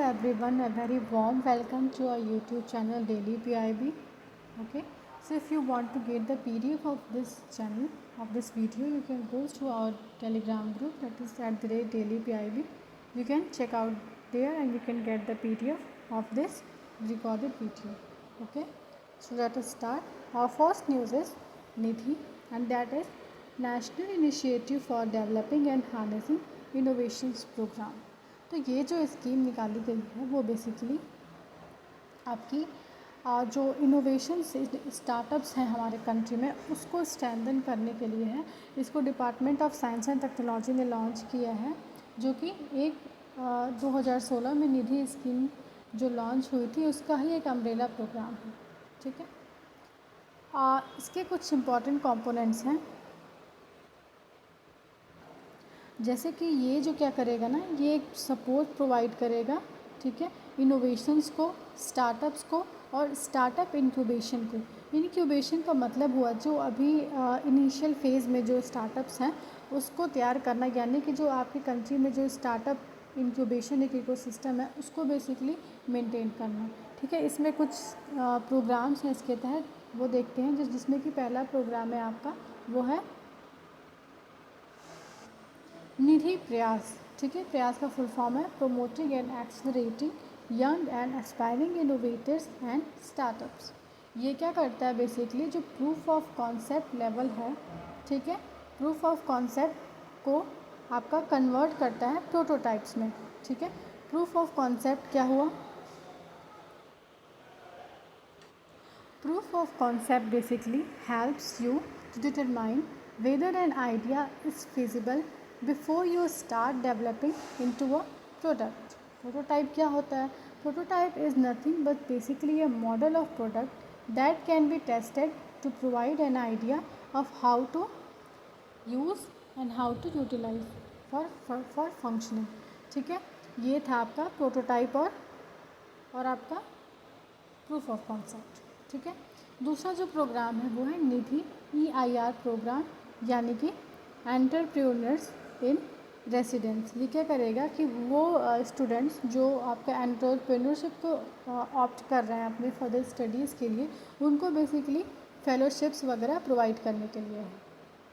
everyone, a very warm welcome to our YouTube channel Daily PIB. Okay, so if you want to get the PDF of this channel of this video, you can go to our Telegram group, that is at the rate Daily PIB. You can check out there and you can get the PDF of this recorded video. Okay, so let us start. Our first news is Nidhi, and that is National Initiative for Developing and Harnessing Innovations Program. तो ये जो scheme निकाली गई है वो basically आपकी जो innovation startups हैं हमारे कंट्री में उसको स्ट्रेंथन करने के लिए है। इसको department of science and technology ने लॉन्च किया है, जो कि 2016 में निधि स्कीम जो लॉन्च हुई थी उसका ही एक अम्ब्रेला प्रोग्राम है। ठीक है, इसके कुछ इम्पॉर्टेंट कंपोनेंट्स हैं, जैसे कि ये जो क्या करेगा ना, ये एक सपोर्ट प्रोवाइड करेगा, ठीक है, इनोवेशंस को, स्टार्टअप्स को और स्टार्टअप इंक्यूबेशन को। इंक्यूबेशन का मतलब हुआ जो अभी इनिशियल फेज़ में जो स्टार्टअप्स हैं उसको तैयार करना, यानी कि जो आपकी कंट्री में जो स्टार्टअप इंक्यूबेशन एक इकोसिस्टम है उसको बेसिकली मेंटेन करना। ठीक है, इसमें कुछ प्रोग्राम्स हैं इसके तहत, वो देखते हैं जिसमें कि पहला प्रोग्राम है आपका, वो है निधि प्रयास। ठीक है, प्रयास का फुल फॉर्म है promoting and accelerating young and aspiring innovators and startups. ये क्या करता है बेसिकली, जो प्रूफ ऑफ कॉन्सेप्ट लेवल है, ठीक है, प्रूफ ऑफ कॉन्सेप्ट को आपका कन्वर्ट करता है प्रोटोटाइप्स में। ठीक है, प्रूफ ऑफ कॉन्सेप्ट क्या हुआ, proof of concept basically helps you to determine whether an idea is feasible before you start developing into a product. Prototype क्या होता है, prototype is nothing but basically a model of product that can be tested to provide an idea of how to use and how to utilise for functioning. ठीक है, ये था आपका prototype और आपका प्रूफ ऑफ कॉन्सेप्ट। ठीक है, दूसरा जो प्रोग्राम है वो है निधि EIR प्रोग्राम, यानी कि एंटरप्रेन्योर्स इन रेसिडेंस। ये क्या करेगा कि वो स्टूडेंट्स जो आपका एंटरप्रेन्योरशिप को ऑप्ट कर रहे हैं अपने फर्दर स्टडीज़ के लिए, उनको बेसिकली फेलोशिप्स वगैरह प्रोवाइड करने के लिए है।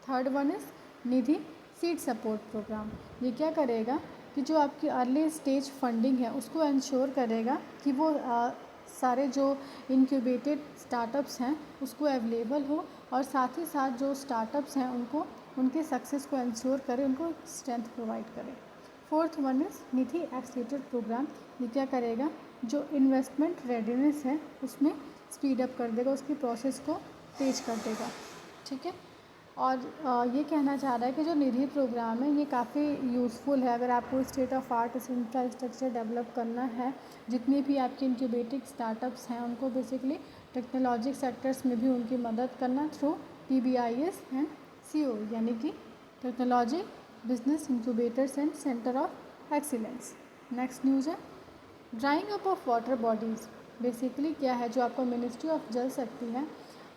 Third one is Nidhi seed support programme. ये क्या करेगा कि जो आपकी अर्ली स्टेज फंडिंग है उसको इंश्योर करेगा कि वो सारे जो इनक्यूबेटेड स्टार्टअप्स हैं उसको अवेलेबल हो, और साथ ही साथ जो स्टार्टअप्स हैं उनको उनके सक्सेस को इंश्योर करे, उनको स्ट्रेंथ प्रोवाइड करे। Fourth one is Nidhi accelerator programme. ये क्या करेगा, जो इन्वेस्टमेंट रेडीनेस है उसमें स्पीड अप कर देगा, उसकी प्रोसेस को तेज कर देगा। ठीक है, और ये कहना चाह रहा है कि जो निधि प्रोग्राम है ये काफ़ी यूज़फुल है अगर आपको state of art infrastructure develop करना है। जितने भी आपके इंक्यूबेटिंग स्टार्टअप्स हैं उनको बेसिकली टेक्नोलॉजी सेक्टर्स में भी उनकी मदद करना थ्रू TBIS एंड CO, यानी कि technology business incubators and centre of excellence. Next news है drawing up of water bodies. Basically क्या है, जो आपका मिनिस्ट्री ऑफ जल शक्ति है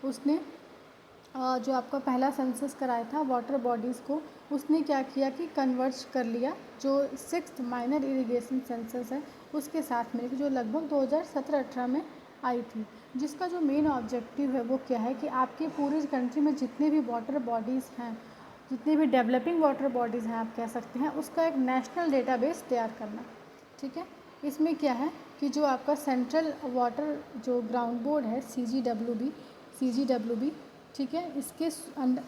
उसने जो आपका पहला सेंसस कराया था वाटर बॉडीज़ को, उसने क्या किया कि कन्वर्ज कर लिया जो 6th माइनर इरिगेशन सेंसस है उसके साथ में, जो लगभग 2017-18 में आई थी, जिसका जो मेन ऑब्जेक्टिव है वो क्या है कि आपकी पूरी कंट्री में जितने भी वाटर बॉडीज़ हैं, जितने भी डेवलपिंग वाटर बॉडीज़ हैं आप कह सकते हैं, उसका एक नेशनल डेटाबेस तैयार करना। ठीक है, इसमें क्या है कि जो आपका सेंट्रल वाटर जो ग्राउंड बोर्ड है CGWB, ठीक है, इसके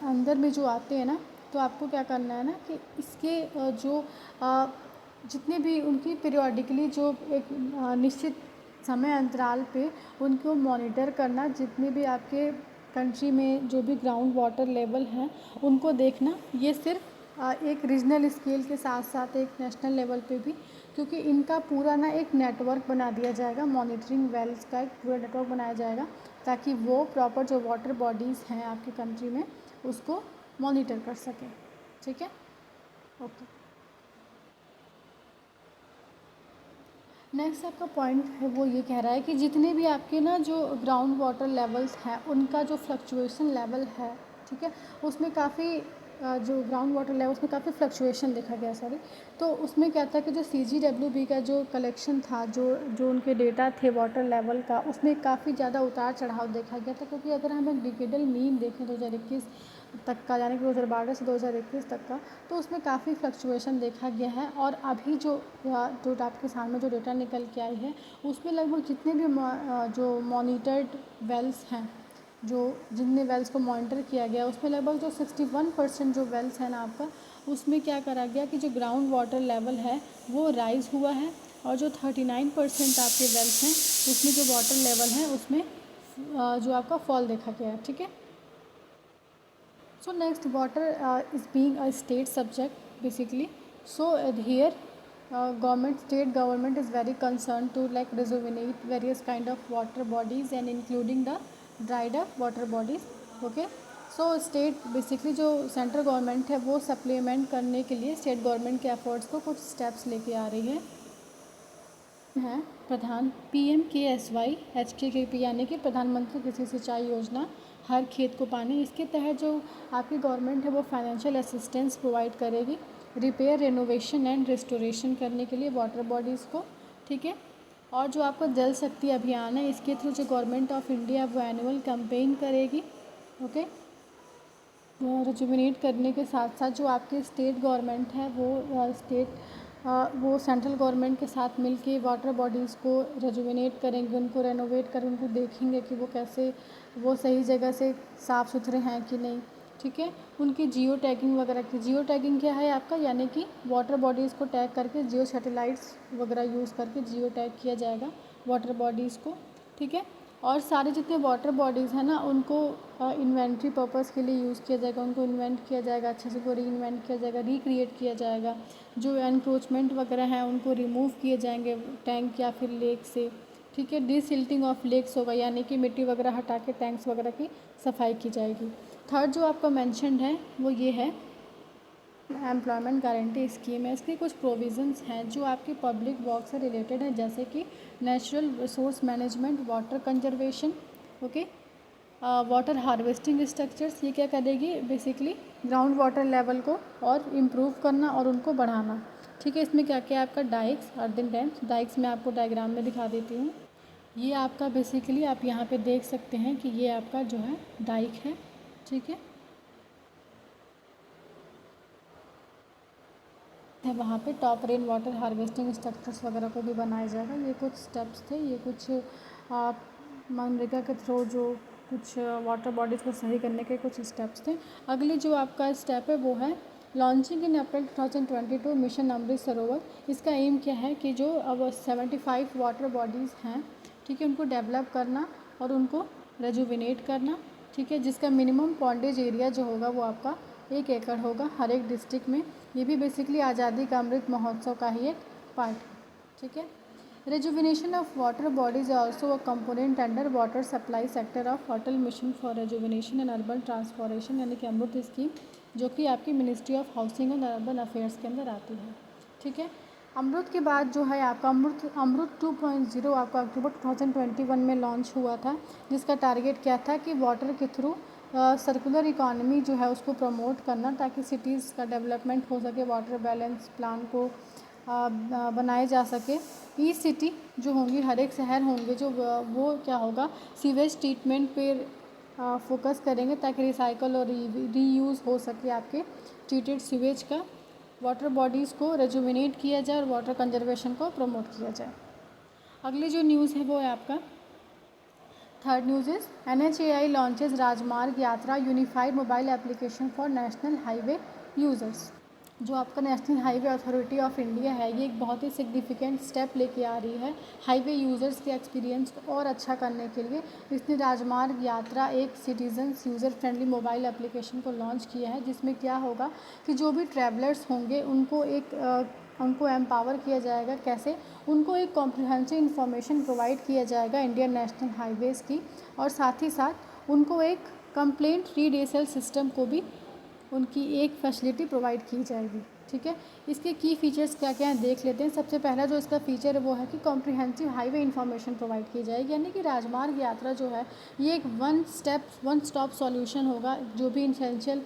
अंदर में जो आते हैं ना, तो आपको क्या करना है ना कि इसके जो जितने भी उनकी पीरियोडिकली जो एक निश्चित समय अंतराल पे उनको मॉनिटर करना, जितने भी आपके कंट्री में जो भी ग्राउंड वाटर लेवल हैं उनको देखना। ये सिर्फ एक रीजनल स्केल के साथ साथ एक नेशनल लेवल पे भी, क्योंकि इनका पूरा ना एक नेटवर्क बना दिया जाएगा, मॉनिटरिंग वेल्स का एक पूरा नेटवर्क बनाया जाएगा ताकि वो प्रॉपर जो वाटर बॉडीज़ हैं आपकी कंट्री में उसको मॉनिटर कर सकें। ठीक है, ओके। नेक्स्ट आपका पॉइंट है वो ये कह रहा है कि जितने भी आपके ना जो ग्राउंड वाटर लेवल्स हैं उनका जो फ्लक्चुएशन लेवल है, ठीक है, उसमें काफ़ी जो ग्राउंड वाटर लेवल उसमें काफ़ी फ्लक्चुएशन देखा गया, सॉरी। तो उसमें क्या था कि जो CGWB का जो कलेक्शन था, जो उनके डेटा थे वाटर लेवल का, उसमें काफ़ी ज़्यादा उतार चढ़ाव देखा गया था। क्योंकि अगर हम एक डिकेडल मीन देखें 2021 तक का, यानी कि 2012 से 2021 तक का, तो उसमें काफ़ी फ्लक्चुएशन देखा गया है। और अभी जो आपके सामने जो डेटा निकल के आई है, उसमें लगभग जितने भी जो मॉनिटर्ड वेल्स हैं, जो जितने वेल्स को मॉनिटर किया गया, उसमें लगभग जो 61% जो वेल्स हैं ना आपका, उसमें क्या करा गया कि जो ग्राउंड वाटर लेवल है वो राइज़ हुआ है। और जो 39% आपके वेल्स हैं, उसमें जो वाटर लेवल है उसमें जो आपका फॉल देखा गया है, ठीक है। So next, water is being a state subject basically. So here, state government is very concerned to like rejuvenate various kind of water bodies and including the dried up water bodies. Okay. So state basically जो central government है वो supplement करने के लिए state government के efforts को कुछ steps लेके आ रही है प्रधान PMKSY HKKP, यानी कि प्रधानमंत्री कृषि सिंचाई योजना, हर खेत को पानी। इसके तहत जो आपकी गवर्नमेंट है वो फाइनेंशियल असिस्टेंस प्रोवाइड करेगी रिपेयर, रेनोवेशन एंड रिस्टोरेशन करने के लिए वाटर बॉडीज़ को, ठीक है। और जो आपका जल शक्ति अभियान है, इसके थ्रू जो गवर्नमेंट ऑफ इंडिया वो एनुअल कैंपेन करेगी, ओके। रिजुविनेट करने के साथ साथ जो आपके स्टेट गवर्नमेंट है वो सेंट्रल गवर्नमेंट के साथ मिलके वाटर बॉडीज़ को रिजुविनेट करेंगे, उनको रेनोवेट करेंगे, उनको देखेंगे कि वो कैसे, वो सही जगह से साफ़ सुथरे हैं कि नहीं, ठीक है। उनकी जियो टैगिंग वगैरह की, जियो टैगिंग क्या है आपका, यानी कि वाटर बॉडीज़ को टैग करके जियो सैटेलाइट्स वगैरह यूज़ करके जियो टैग किया जाएगा वाटर बॉडीज़ को, ठीक है। और सारे जितने वाटर बॉडीज़ हैं ना, उनको इन्वेंट्री पर्पस के लिए यूज़ किया जाएगा, उनको इन्वेंट किया जाएगा, अच्छे से उनको री इन्वेंट किया जाएगा, रिक्रिएट किया जाएगा। जो एनक्रोचमेंट वगैरह हैं उनको रिमूव किए जाएंगे टैंक या फिर लेक से, ठीक है। डिसिल्टिंग ऑफ लेक्स होगा, यानी कि मिट्टी वगैरह हटा के टैंक्स वगैरह की सफाई की जाएगी। थर्ड जो आपका मैंशनड है वो ये है एम्प्लॉयमेंट गारंटी स्कीम है। इसके कुछ प्रोविज़न्स हैं जो आपकी पब्लिक वर्क से रिलेटेड है, जैसे कि natural resource management, water conservation, okay, water harvesting structures. ये क्या करेगी, बेसिकली ग्राउंड वाटर लेवल को और इम्प्रूव करना और उनको बढ़ाना, ठीक है। इसमें क्या क्या आपका डाइक्स, अर्दन डैम्स, डाइक्स मैं आपको डायग्राम में दिखा देती हूँ। ये आपका बेसिकली आप यहाँ पे देख सकते हैं कि ये आपका जो है डाइक है, ठीक है। वहाँ पे top rain water harvesting structures वगैरह को भी बनाया जाएगा। ये कुछ स्टेप्स थे, ये कुछ मनरेगा के थ्रू जो कुछ वाटर बॉडीज़ को सही करने के कुछ स्टेप्स थे। अगली जो आपका स्टेप है वो है लॉन्चिंग इन अप्रैल 2022 मिशन अमृत सरोवर। इसका एम क्या है कि जो अब 75 वाटर बॉडीज़ हैं, ठीक है, उनको डेवलप करना और उनको रेजुविनेट करना, ठीक है, जिसका मिनिमम पॉन्डेज एरिया जो होगा वो आपका 1 एकड़ होगा हर एक डिस्ट्रिक्ट में। ये भी बेसिकली आज़ादी का अमृत महोत्सव का ही एक पार्ट है, ठीक है। Rejuvenation of water bodies also a component under water supply sector of Atal mission for rejuvenation and urban transformation, यानी कि अमृत स्कीम, जो कि आपकी ministry of housing and urban affairs के अंदर आती है, ठीक है। अमृत के बाद जो है आपका अमृत 2.0 आपका अक्टूबर 2021 में लॉन्च हुआ था, जिसका टारगेट क्या था कि वाटर के थ्रू सर्कुलर इकॉनमी जो है उसको प्रमोट करना, ताकि सिटीज़ का डेवलपमेंट हो सके, वाटर बैलेंस प्लान को बनाए जा सके। ई सिटी जो होंगी, हर एक शहर होंगे जो वो क्या होगा, सीवेज ट्रीटमेंट पे फोकस करेंगे ताकि रिसाइकल और रीयूज़ हो सके आपके ट्रीटेड सीवेज का। वाटर बॉडीज़ को रेजुविनेट किया जाए और वाटर कंजर्वेशन को प्रमोट किया जाए। अगली जो न्यूज़ है वो है आपका third news is NHAI launches राजमार्ग यात्रा unified mobile application for national highway users. जो आपका national highway authority of India है, ये एक बहुत ही सिग्निफिकेंट स्टेप लेके आ रही है हाईवे यूज़र्स के एक्सपीरियंस को और अच्छा करने के लिए। इसने राजमार्ग यात्रा एक citizens user friendly mobile application को लॉन्च किया है, जिसमें क्या होगा कि जो भी ट्रैवलर्स होंगे उनको एम्पावर किया जाएगा। कैसे, उनको एक कॉम्प्रिहेंसिव इन्फॉर्मेशन प्रोवाइड किया जाएगा इंडियन नेशनल हाईवेज़ की, और साथ ही साथ उनको एक कंप्लेंट रीडेसल सिस्टम को भी उनकी एक फैसिलिटी प्रोवाइड की जाएगी, ठीक है। इसके की फ़ीचर्स क्या क्या हैं देख लेते हैं। सबसे पहला जो इसका फ़ीचर है वो है कि कॉम्प्रिहेंसिव हाईवे इन्फॉर्मेशन प्रोवाइड की जाएगी, यानी कि राजमार्ग यात्रा जो है ये एक वन स्टॉप सॉल्यूशन होगा। जो भी इसेंशियल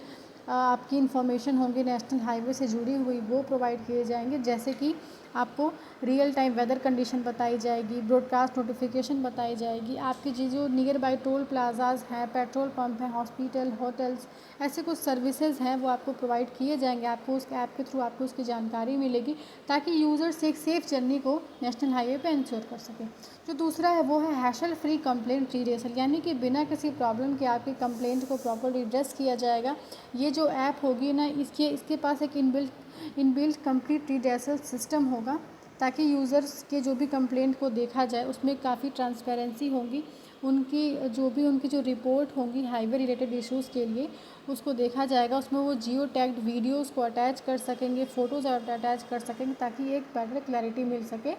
आपकी इन्फॉर्मेशन होंगी नेशनल हाईवे से जुड़ी हुई वो प्रोवाइड किए जाएंगे, जैसे कि आपको रियल टाइम वेदर कंडीशन बताई जाएगी, ब्रॉडकास्ट नोटिफिकेशन बताई जाएगी, आपके जो नियर बाय टोल प्लाजाज हैं, पेट्रोल पंप हैं, हॉस्पिटल, होटल्स, ऐसे कुछ सर्विसेज हैं वो आपको प्रोवाइड किए जाएंगे। आपको उस ऐप के थ्रू आपको उसकी जानकारी मिलेगी ताकि यूज़र्स एक सेफ़ जर्नी को नेशनल हाईवे पे इंश्योर कर सकें। जो दूसरा है वो है हैशल फ्री कंप्लेंट रिड्रेसल, यानी कि बिना किसी प्रॉब्लम के आपकी कंप्लेंट को प्रॉपर रिड्रेस किया जाएगा। ये जो ऐप होगी ना, इसके पास एक इनबिल्ट कंप्लीट रिड्रेसल सिस्टम होगा ताकि यूज़र्स के जो भी कंप्लेंट को देखा जाए उसमें काफ़ी ट्रांसपेरेंसी होगी। उनकी जो रिपोर्ट होंगी हाईवे रिलेटेड इश्यूज़ के लिए उसको देखा जाएगा, उसमें वो जियो टैग्ड वीडियोज़ को अटैच कर सकेंगे, फ़ोटोज़ अटैच कर सकेंगे ताकि एक बेटर क्लैरिटी मिल सके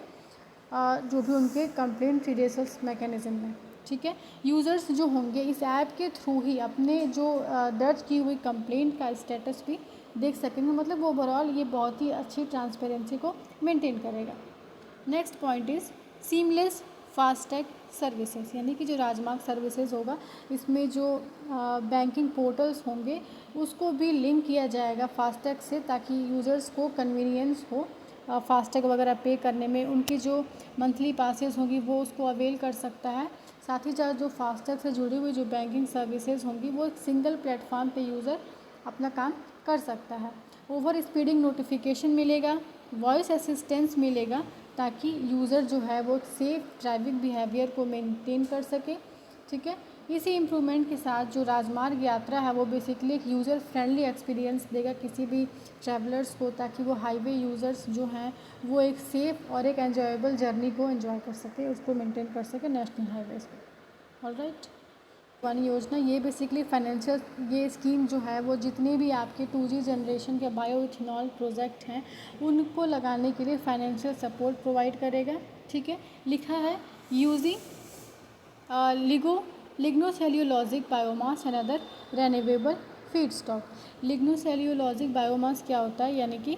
जो भी उनके कंप्लेंट रिड्रेसल्स मैकेनिज़्म में। ठीक है, यूज़र्स जो होंगे इस ऐप के थ्रू ही अपने जो दर्ज की हुई कंप्लेंट का स्टेटस भी देख सकेंगे। मतलब ओवरऑल ये बहुत ही अच्छी ट्रांसपेरेंसी को मेंटेन करेगा। Next point is seamless FASTag services, यानी कि जो राजमार्ग सर्विसेज होगा इसमें जो बैंकिंग पोर्टल्स होंगे उसको भी लिंक किया जाएगा फास्टैग से ताकि यूज़र्स को कन्वीनियंस हो फास्टैग वगैरह पे करने में। उनकी जो मंथली पासेस होंगी वो उसको अवेल कर सकता है। साथ ही साथ जो फास्टैग से जुड़ी हुई जो बैंकिंग सर्विसेज होंगी वो एक सिंगल प्लेटफॉर्म पे यूज़र अपना काम कर सकता है। ओवर स्पीडिंग नोटिफिकेशन मिलेगा, वॉइस असिस्टेंस मिलेगा ताकि यूज़र जो है वो सेफ़ ड्राइविंग बिहेवियर को मेंटेन कर सके। ठीक है, इसी इम्प्रूवमेंट के साथ जो राजमार्ग यात्रा है वो बेसिकली एक यूज़र फ्रेंडली एक्सपीरियंस देगा किसी भी ट्रैवलर्स को, ताकि वो हाईवे यूज़र्स जो हैं वो एक सेफ़ और एक एन्जॉयबल जर्नी को एंजॉय कर सके, उसको मेंटेन कर सके नेशनल हाईवेज़ पे। ऑलराइट, वानी योजना ये बेसिकली फाइनेंशियल ये स्कीम जो है वो जितने भी आपके 2G जनरेशन के बायो इथेनॉल प्रोजेक्ट हैं उनको लगाने के लिए फाइनेंशियल सपोर्ट प्रोवाइड करेगा। ठीक है, लिखा है using lignocellulosic biomass and other renewable feedstock. Lignocellulosic biomass क्या होता है, यानी कि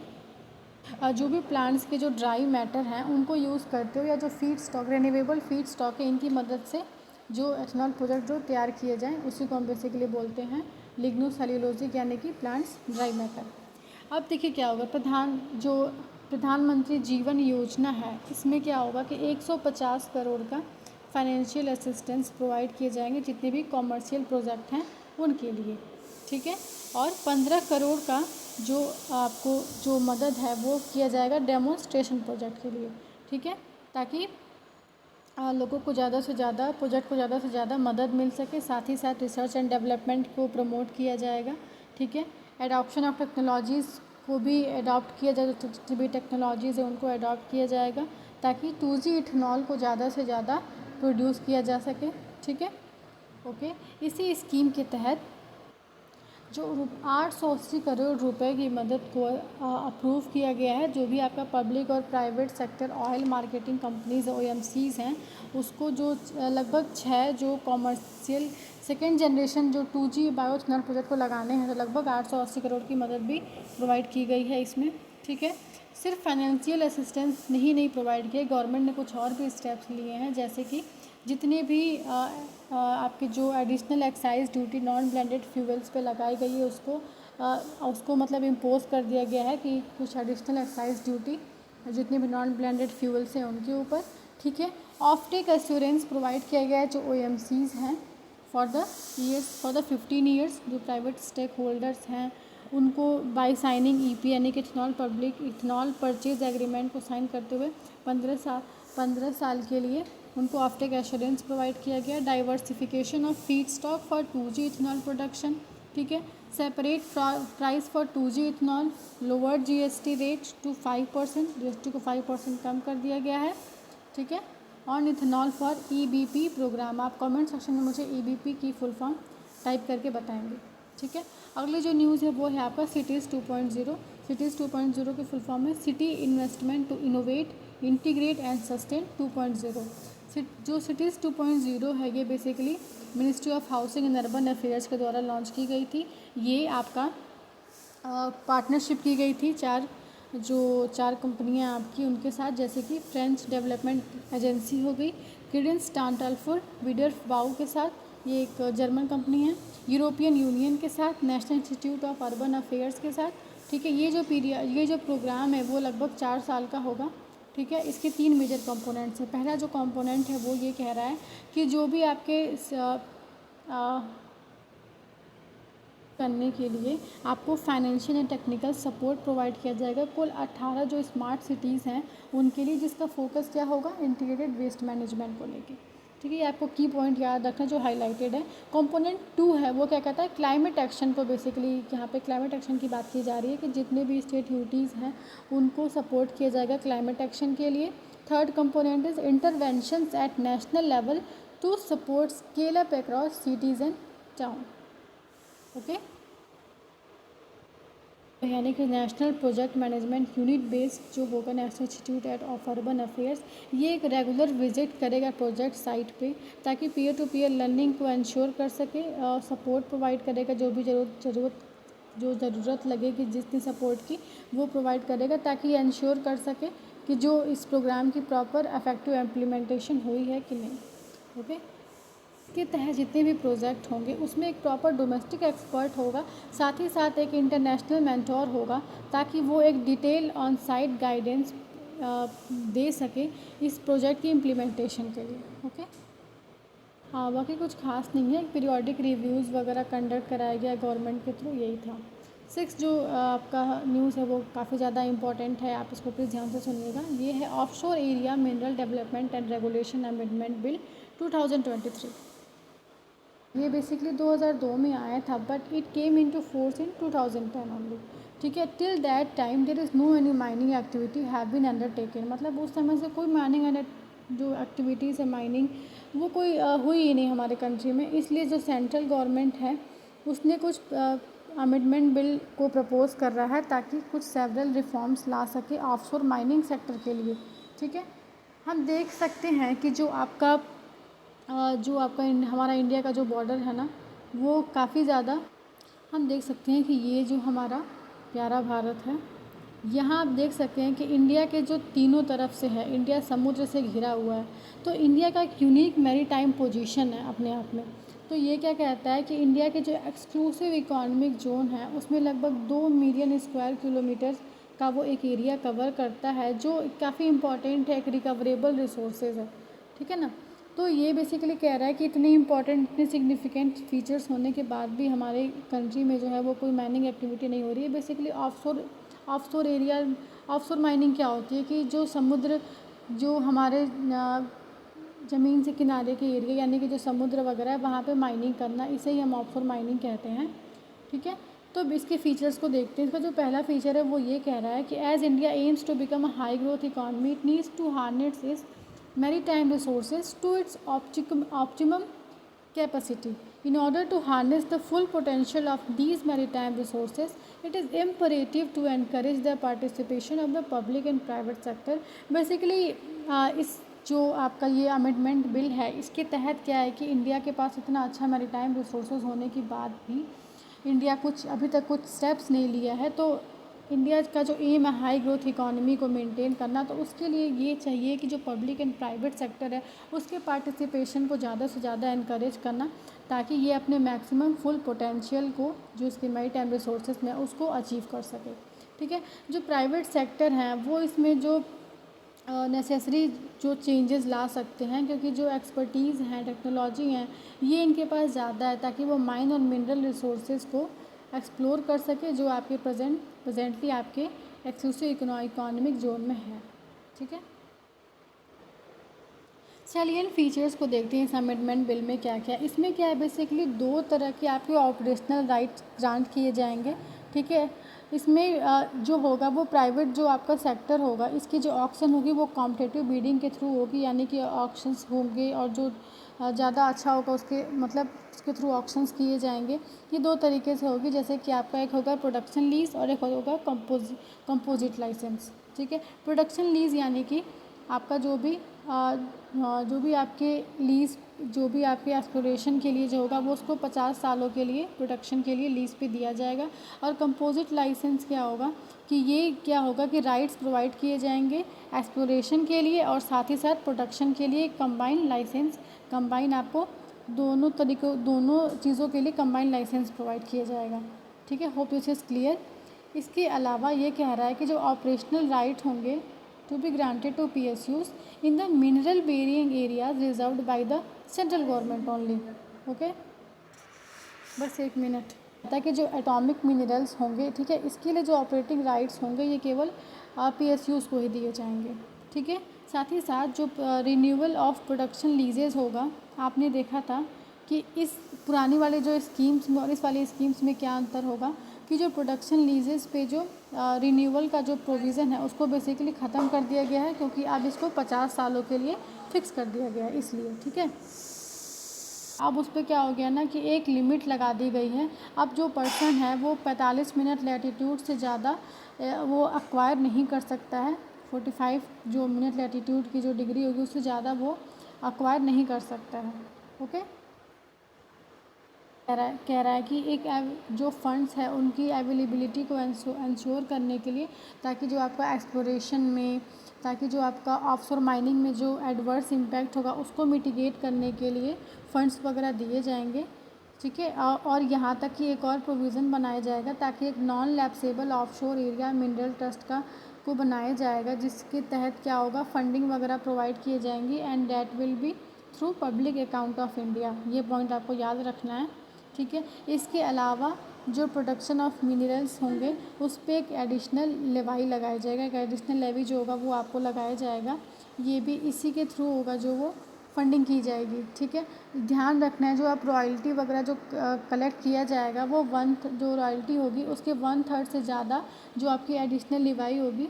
जो भी प्लांट्स के जो ड्राई मैटर हैं उनको यूज़ करते हो या जो feed stock renewable feed stock है इनकी मदद से जो एथेनॉल प्रोडक्ट जो तैयार किए जाएँ उसी को हम बेसिकली बोलते हैं लिग्नोसेल्यूलोजिक, यानी कि प्लांट्स ड्राई मैटर। अब देखिए क्या होगा, प्रधानमंत्री जीवन योजना है इसमें क्या होगा कि 150 करोड़ का फाइनेंशियल असिस्टेंस प्रोवाइड किए जाएंगे जितने भी कॉमर्शियल प्रोजेक्ट हैं उनके लिए। ठीक है, और 15 करोड़ का जो आपको जो मदद है वो किया जाएगा डेमोन्स्ट्रेशन प्रोजेक्ट के लिए। ठीक है, ताकि लोगों को ज़्यादा से ज़्यादा प्रोजेक्ट को ज़्यादा से ज़्यादा मदद मिल सके। साथ ही साथ रिसर्च एंड डेवलपमेंट को प्रमोट किया जाएगा। ठीक है, एडॉप्शन ऑफ टेक्नोलॉजीज़ को भी अडॉप्ट किया जाएगा, जितनी भी टेक्नोलॉजीज़ है उनको अडॉप्ट किया जाएगा ताकि 2G इथेनॉल को ज़्यादा से ज़्यादा प्रोड्यूस किया जा सके। ठीक है, ओके, इसी स्कीम के तहत जो 880 करोड़ रुपए की मदद को अप्रूव किया गया है, जो भी आपका पब्लिक और private sector oil marketing companies OMCs हैं उसको जो लगभग 6 जो कॉमर्शियल सेकेंड जनरेशन जो 2G बायोइथेनॉल प्रोजेक्ट को लगाने हैं तो लगभग 880 करोड़ की मदद भी प्रोवाइड की गई है इसमें। ठीक है, सिर्फ फाइनेंशियल असिस्टेंस नहीं प्रोवाइड किया, गवर्नमेंट ने कुछ और भी स्टेप्स लिए हैं, जैसे कि जितने भी आपके जो additional excise duty non blended fuels पे लगाई गई है उसको मतलब इम्पोज कर दिया गया है कि कुछ एडिशनल एक्साइज ड्यूटी जितने भी नॉन ब्लेंडेड फ्यूल्स हैं उनके ऊपर। ठीक है, ऑफ टेक एश्योरेंस प्रोवाइड किया गया है जो OMCs हैं फॉर द 15 ईयर्स। जो प्राइवेट स्टेक होल्डर्स हैं उनको बाय साइनिंग EP यानी कि इथेनॉल परचेज एग्रीमेंट को साइन करते हुए 15 साल के लिए उनको ऑफ टेक एश्योरेंस प्रोवाइड किया गया। Diversification of feed stock for 2G ethanol production. ठीक है, separate price for 2G ethanol, lower GST rate to 5%, GST को 5% कम कर दिया गया है। ठीक है, on ethanol for EBP programme. आप कमेंट सेक्शन में मुझे EBP की फुल फॉर्म टाइप करके बताएंगे। ठीक है, अगली जो न्यूज़ है वो है आपका सिटीज़ 2.0। सिटीज़ 2.0 की फुल फॉर्म है city investment to innovate integrate and sustain 2.0। जो सिटीज़ 2.0 है ये basically ministry of housing and urban affairs के द्वारा लॉन्च की गई थी। ये आपका पार्टनरशिप की गई थी चार कंपनियां आपकी उनके साथ, जैसे कि फ्रेंच डेवलपमेंट एजेंसी हो गई, क्रीडेंस स्टांटल्फर विडर्फ बाउ के साथ, ये एक जर्मन कंपनी है, यूरोपियन यूनियन के साथ, national institute of urban affairs के साथ। ठीक है, ये जो प्रोग्राम है वो लगभग 4 साल का होगा। ठीक है, इसके 3 मेजर कंपोनेंट्स हैं। पहला जो कंपोनेंट है वो ये कह रहा है कि जो भी आपके करने के लिए आपको financial and technical support provide किया जाएगा। कुल 18 जो स्मार्ट सिटीज़ हैं उनके लिए, जिसका फोकस क्या होगा, इंटीग्रेटेड वेस्ट मैनेजमेंट को लेके। ठीक है, ये आपको की पॉइंट याद रखना जो हाईलाइटेड है। कंपोनेंट 2 है वो क्या कहता है, क्लाइमेट एक्शन को बेसिकली, यहाँ पे क्लाइमेट एक्शन की बात की जा रही है कि जितने भी स्टेट यूटीज़ हैं उनको सपोर्ट किया जाएगा क्लाइमेट एक्शन के लिए। Third component is interventions at national level to support scale up across cities and town. Okay, यानी कि national project management unit based जो होगा national institute at of urban affairs, ये एक रेगुलर विजिट करेगा project site पे ताकि peer to peer learning को इंश्योर कर सके, सपोर्ट प्रोवाइड करेगा, जो भी ज़रूरत लगेगी जितनी सपोर्ट की वो प्रोवाइड करेगा ताकि ये इंश्योर कर सके कि जो इस प्रोग्राम की प्रॉपर इफेक्टिव इम्प्लीमेंटेशन हुई है कि नहीं। ओके, के तहत जितने भी प्रोजेक्ट होंगे उसमें एक प्रॉपर डोमेस्टिक एक्सपर्ट होगा, साथ ही साथ एक इंटरनेशनल मेंटोर होगा ताकि वो एक डिटेल ऑन साइट गाइडेंस दे सके इस प्रोजेक्ट की इम्प्लीमेंटेशन के लिए। ओके, हाँ, बाकी कुछ खास नहीं है, पीरियोडिक रिव्यूज़ वगैरह कंडक्ट कराया गया गवर्नमेंट के थ्रू, यही था। 6 जो आपका न्यूज़ है वो काफ़ी ज़्यादा इंपॉर्टेंट है, आप इसको प्लीज़ ध्यान से सुनिएगा। ये है offshore area mineral development and regulation amendment bill 2023। ये बेसिकली 2002 में आया था, but it came into force in 2010 only. ठीक है, till that time there is no any mining activity have been undertaken, मतलब उस समय से कोई माइनिंग जो एक्टिविटीज़ है माइनिंग वो कोई हुई ही नहीं हमारे कंट्री में। इसलिए जो सेंट्रल गवर्नमेंट है उसने कुछ अमेंडमेंट बिल को प्रपोज कर रहा है ताकि कुछ सेवरल रिफॉर्म्स ला सके ऑफशोर माइनिंग सेक्टर के लिए। ठीक है, हम देख सकते हैं कि जो आपका हमारा इंडिया का जो बॉर्डर है ना वो काफ़ी ज़्यादा, हम देख सकते हैं कि ये जो हमारा प्यारा भारत है, यहाँ आप देख सकते हैं कि इंडिया के जो तीनों तरफ से है, इंडिया समुद्र से घिरा हुआ है, तो इंडिया का एक यूनिक मैरीटाइम पोजीशन है अपने आप में। तो ये क्या कहता है कि इंडिया के जो एक्सक्लूसिव इकोनॉमिक जोन है उसमें लगभग 2 मिलियन स्क्वायर किलोमीटर का वो एक एरिया कवर करता है, जो काफ़ी इम्पॉर्टेंट है, एक रिकवरेबल रिसोर्सेज है। ठीक है ना, तो ये बेसिकली कह रहा है कि इतने इंपॉर्टेंट, इतने सिग्निफिकेंट फीचर्स होने के बाद भी हमारे कंट्री में जो है वो कोई माइनिंग एक्टिविटी नहीं हो रही है। बेसिकली ऑफशोर माइनिंग क्या होती है कि जो समुद्र, जो हमारे ज़मीन से किनारे के एरिया यानी कि जो समुद्र वगैरह है वहाँ पे माइनिंग करना, इसे ही हम ऑफशोर माइनिंग कहते हैं। ठीक है, तो अब इसके फीचर्स को देखते हैं। इसका जो पहला फीचर है वो ये कह रहा है कि as India aims to become a high growth economy it needs to harness its maritime resources to its optimum capacity. In order to harness the full potential of these maritime resources, it is imperative to encourage the participation of the public and private sector. Basically, इस जो आपका ये amendment bill है इसके तहत क्या है कि इंडिया के पास इतना अच्छा मैरीटाइम रिसोर्सेज होने के बाद भी इंडिया अभी तक कुछ स्टेप्स नहीं लिया है। तो इंडिया का जो एम है हाई ग्रोथ इकॉनमी को मेंटेन करना, तो उसके लिए ये चाहिए कि जो पब्लिक एंड प्राइवेट सेक्टर है उसके पार्टिसिपेशन को ज़्यादा से ज़्यादा इनकरेज करना ताकि ये अपने मैक्सिमम फुल पोटेंशियल को जो इसके मैरीटाइम रिसोर्सेज में उसको अचीव कर सके। ठीक है, जो प्राइवेट सेक्टर हैं वो इसमें जो नेसेसरी जो चेंजेस ला सकते हैं, क्योंकि जो एक्सपर्टीज़ हैं, टेक्नोलॉजी हैं, ये इनके पास ज़्यादा है ताकि वो माइन और मिनरल रिसोर्सेज को एक्सप्लोर कर सके जो आपके प्रेजेंटली आपके एक्सक्लूसिव इकोनॉमिक जोन में है। ठीक है, चलिए इन फीचर्स को देखते हैं इस अमेंडमेंट बिल में क्या क्या। इसमें क्या है, बेसिकली 2 तरह के आपके ऑपरेशनल राइट्स ग्रांट किए जाएंगे। ठीक है, इसमें जो होगा वो प्राइवेट जो आपका सेक्टर होगा इसकी जो ऑक्शन होगी वो कॉम्पिटिटिव बीडिंग के थ्रू होगी, यानी कि ऑक्शंस होंगे और जो ज़्यादा अच्छा होगा उसके थ्रू ऑक्शंस किए जाएंगे। ये 2 तरीके से होगी, जैसे कि आपका एक होगा प्रोडक्शन लीज और एक होगा कंपोजिट लाइसेंस। ठीक है, प्रोडक्शन लीज यानी कि आपका जो भी आपके लीज, जो भी आपके एक्सप्लोरेशन के लिए जो होगा वो उसको 50 सालों के लिए प्रोडक्शन के लिए लीज पे दिया जाएगा। और कंपोजिट लाइसेंस क्या होगा कि ये क्या होगा कि राइट्स प्रोवाइड किए जाएंगे एक्सप्लोरेशन के लिए और साथ ही साथ प्रोडक्शन के लिए कंबाइन लाइसेंस, कंबाइन आपको दोनों चीज़ों के लिए कंबाइंड लाइसेंस प्रोवाइड किया जाएगा। ठीक है, होप दिस इज़ क्लियर। इसके अलावा ये कह रहा है कि जो ऑपरेशनल राइट होंगे to be granted to PSUs in the mineral bearing areas reserved by the central government only. Okay, बस 1 मिनट। ताकि जो एटॉमिक मिनरल्स होंगे, ठीक है, इसके लिए जो ऑपरेटिंग राइट्स होंगे ये केवल PSUs को ही दिए जाएंगे। ठीक है, साथ ही साथ जो रिन्यूअल ऑफ प्रोडक्शन लीजेज होगा, आपने देखा था कि इस पुरानी वाले जो स्कीम्स में और इस वाली स्कीम्स में क्या अंतर होगा कि जो प्रोडक्शन लीजेस पे जो रिन्यूअल का जो प्रोविज़न है उसको बेसिकली ख़त्म कर दिया गया है, क्योंकि अब इसको 50 सालों के लिए फिक्स कर दिया गया है इसलिए। ठीक है, अब उस पर क्या हो गया ना कि एक लिमिट लगा दी गई है। अब जो पर्सन है वो 45 मिनट लैटीट्यूड से ज़्यादा वो अक्वायर नहीं कर सकता है। 45 जो मिनट लैटीट्यूड की जो डिग्री होगी उससे ज़्यादा वो अक्वायर नहीं कर सकता है। ओके, कह रहा है कि एक जो फंड्स है उनकी अवेलेबिलिटी को इंश्योर करने के लिए, ताकि जो आपका एक्सप्लोरेशन में, ताकि जो आपका ऑफशोर माइनिंग में जो एडवर्स इम्पैक्ट होगा उसको मिटिगेट करने के लिए फ़ंड्स वगैरह दिए जाएंगे। ठीक है, और यहाँ तक कि एक और प्रोविज़न बनाया जाएगा ताकि एक non lapsable offshore area mineral trust का को बनाया जाएगा, जिसके तहत क्या होगा फंडिंग वगैरह प्रोवाइड किए जाएंगी and that will be through public account of India. ये पॉइंट आपको याद रखना है। ठीक है, इसके अलावा जो प्रोडक्शन ऑफ मिनरल्स होंगे उस पर एक एडिशनल लेवाई लगाया जाएगा, एक एडिशनल लेवी जो होगा वो आपको लगाया जाएगा। ये भी इसी के थ्रू होगा जो वो फंडिंग की जाएगी। ठीक है, ध्यान रखना है जो आप रॉयल्टी वगैरह जो कलेक्ट किया जाएगा वो जो रॉयल्टी होगी उसके 1/3 से ज़्यादा जो आपकी एडिशनल लेवाई होगी,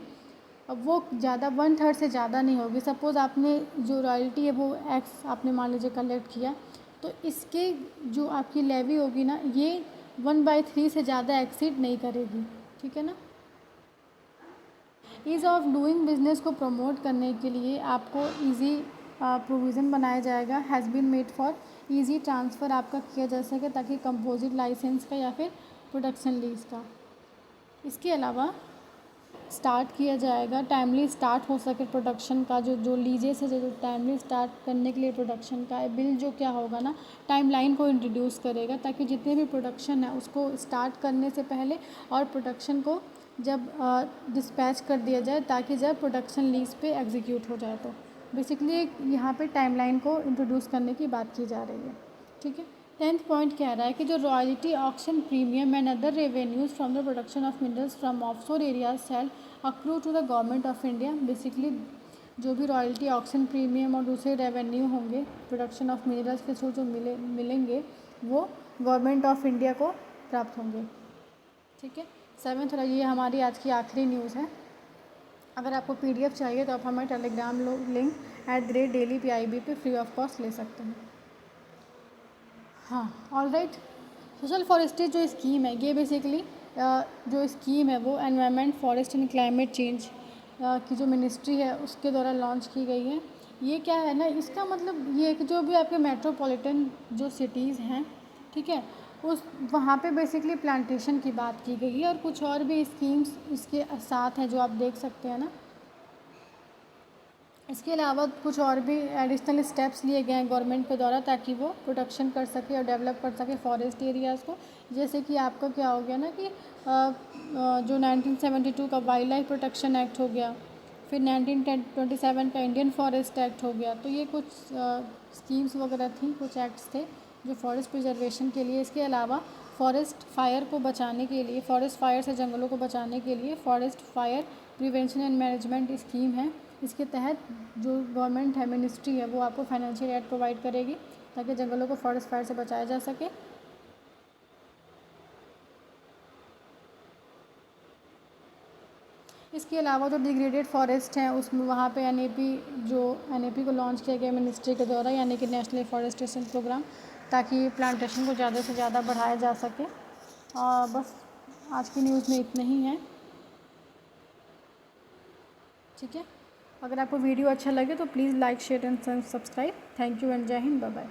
अब वो ज़्यादा 1/3 से ज़्यादा नहीं होगी। सपोज़ आपने जो रॉयल्टी है वो X आपने मान लीजिए कलेक्ट किया, तो इसके जो आपकी लेवी होगी ना ये 1/3 से ज़्यादा एक्सीड नहीं करेगी। ठीक है ना। ईज़ ऑफ डूइंग बिजनेस को प्रमोट करने के लिए आपको ईजी प्रोविज़न बनाया जाएगा, has been made for easy transfer आपका किया जा सके, ताकि कंपोजिट लाइसेंस का या फिर प्रोडक्शन लीज का। इसके अलावा स्टार्ट किया जाएगा, टाइमली स्टार्ट हो सके प्रोडक्शन का, जो लीजेस है जो टाइमली स्टार्ट करने के लिए प्रोडक्शन का बिल जो क्या होगा ना टाइमलाइन को इंट्रोड्यूस करेगा, ताकि जितने भी प्रोडक्शन है उसको स्टार्ट करने से पहले और प्रोडक्शन को जब डिस्पैच कर दिया जाए, ताकि जब प्रोडक्शन लीज पे एग्जीक्यूट हो जाए। तो बेसिकली यहाँ पे टाइमलाइन को इंट्रोड्यूस करने की बात की जा रही है। ठीक है, 10th पॉइंट कह रहा है कि जो royalty auction premium and other revenues from the production of minerals from offshore areas shall accrue to the government of India. Basically जो भी रॉयल्टी ऑक्शन प्रीमियम और दूसरे रेवेन्यू होंगे प्रोडक्शन ऑफ मिनरल्स के थ्रू जो मिलेंगे वो गवर्नमेंट ऑफ इंडिया को प्राप्त होंगे। ठीक है, 7th और ये हमारी आज की आखिरी न्यूज़ है। अगर आपको PDF चाहिए तो आप हमारे टेलीग्राम लिंक @daily_PIB पे फ्री ऑफ कॉस्ट ले सकते हैं। हाँ, ऑलराइट। सोशल फॉरेस्ट्री जो स्कीम है ये बेसिकली जो स्कीम है वो environment, forest and climate change की जो मिनिस्ट्री है उसके द्वारा लॉन्च की गई है। ये क्या है ना, इसका मतलब ये है कि जो भी आपके मेट्रोपॉलिटन जो सिटीज़ हैं, ठीक है, उस वहाँ पे बेसिकली प्लांटेशन की बात की गई है, और कुछ और भी स्कीम्स इसके साथ हैं जो आप देख सकते हैं ना। इसके अलावा कुछ और भी एडिशनल स्टेप्स लिए गए हैं गवर्नमेंट के द्वारा, ताकि वो प्रोटेक्शन कर सके और डेवलप कर सके फॉरेस्ट एरियाज़ को। जैसे कि आपका क्या हो गया ना कि जो 1972 का वाइल्ड लाइफ प्रोटेक्शन एक्ट हो गया, फिर 1927 का इंडियन फॉरेस्ट एक्ट हो गया। तो ये कुछ स्कीम्स वगैरह थी, कुछ एक्ट्स थे जो फॉरेस्ट प्रिजर्वेशन के लिए। इसके अलावा फॉरेस्ट फायर को बचाने के लिए, फॉरेस्ट फायर से जंगलों को बचाने के लिए forest fire prevention and management scheme है। इसके तहत जो गवर्नमेंट है, मिनिस्ट्री है, वो आपको फाइनेंशियल एड प्रोवाइड करेगी ताकि जंगलों को फॉरेस्ट फायर से बचाया जा सके। इसके अलावा जो डिग्रेडेड फॉरेस्ट हैं उसमें वहाँ पे NAP को लॉन्च किया गया मिनिस्ट्री के द्वारा, यानी कि नेशनल फॉरेस्टेशन प्रोग्राम, ताकि प्लांटेशन को ज़्यादा से ज़्यादा बढ़ाया जा सके। बस आज की न्यूज़ में इतना ही है। ठीक है, अगर आपको वीडियो अच्छा लगे तो please like, share and subscribe. Thank you and जय हिंद, बाय बाय।